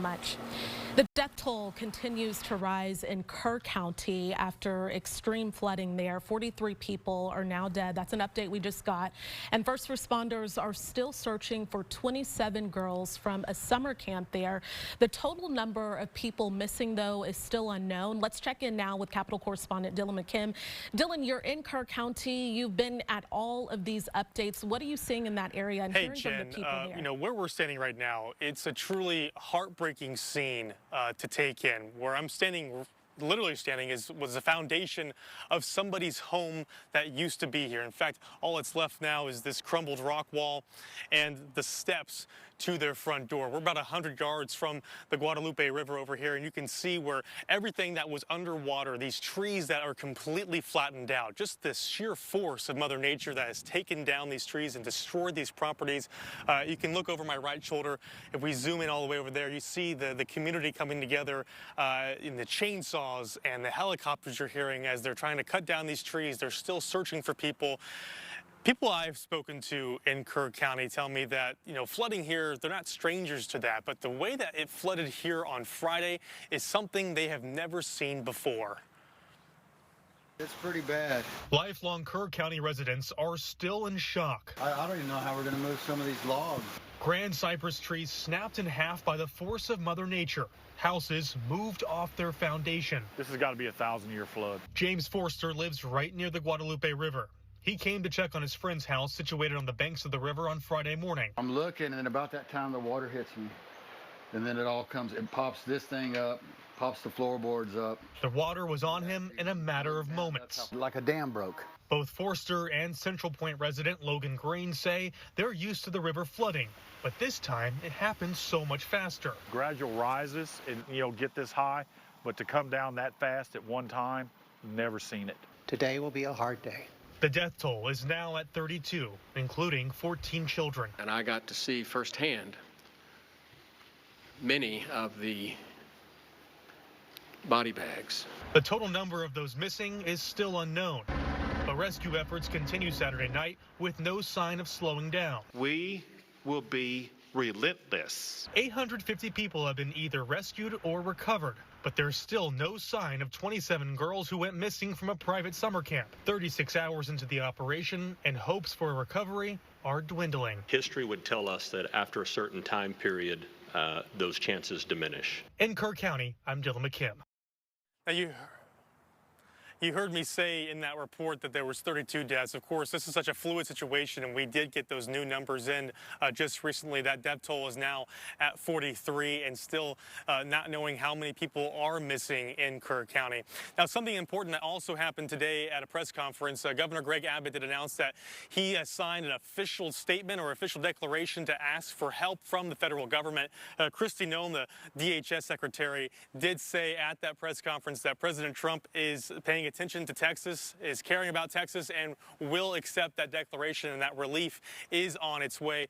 much. The death toll continues to rise in Kerr County after extreme flooding there. 43 people are now dead. That's an update we just got. And first responders are still searching for 27 girls from a summer camp there. The total number of people missing, though, is still unknown. Let's check in now with Capitol correspondent Dylan McKim. Dylan, you're in Kerr County. You've been at all of these updates. What are you seeing in that area and hearing from the people there? You know, where we're standing right now, it's a truly heartbreaking scene to take in. Where I'm standing, literally standing, was the foundation of somebody's home that used to be here. In fact, all that's left now is this crumbled rock wall and the steps to their front door. We're about 100 yards from the Guadalupe River over here, and you can see where everything that was underwater, these trees that are completely flattened out, just this sheer force of Mother Nature that has taken down these trees and destroyed these properties. You can look over my right shoulder. If we zoom in all the way over there, you see the community coming together in the chainsaws and the helicopters you're hearing as they're trying to cut down these trees. They're still searching for people. People I've spoken to in Kerr County tell me that, you know, flooding here, they're not strangers to that, but the way that it flooded here on Friday is something they have never seen before. It's pretty bad. Lifelong Kerr County residents are still in shock. I don't even know how we're going to move some of these logs. Grand cypress trees snapped in half by the force of Mother Nature. Houses moved off their foundation. This has got to be a 1,000-year flood. James Forster lives right near the Guadalupe River. He came to check on his friend's house situated on the banks of the river on Friday morning. I'm looking, and about that time the water hits me. And then it all comes, it pops this thing up, pops the floorboards up. The water was on him in a matter of moments. Like a dam broke. Both Forster and Central Point resident Logan Green say they're used to the river flooding, but this time it happened so much faster. Gradual rises and, you know, get this high, but to come down that fast at one time, never seen it. Today will be a hard day. The death toll is now at 32, including 14 children. And I got to see firsthand many of the body bags. The total number of those missing is still unknown, but rescue efforts continue Saturday night with no sign of slowing down. We will be relentless. 850 people have been either rescued or recovered, but there's still no sign of 27 girls who went missing from a private summer camp. 36 hours into the operation, and hopes for a recovery are dwindling. History would tell us that after a certain time period, those chances diminish. In Kerr County, I'm Dylan McKim. Now you heard me say in that report that there was 32 deaths. Of course, this is such a fluid situation, and we did get those new numbers in just recently. That death toll is now at 43, and still not knowing how many people are missing in Kerr County. Now, something important that also happened today at a press conference, Governor Greg Abbott did announce that he has signed an official statement or official declaration to ask for help from the federal government. Kristi Noem, the DHS secretary, did say at that press conference that President Trump is paying attention to Texas, is caring about Texas, and will accept that declaration, and that relief is on its way.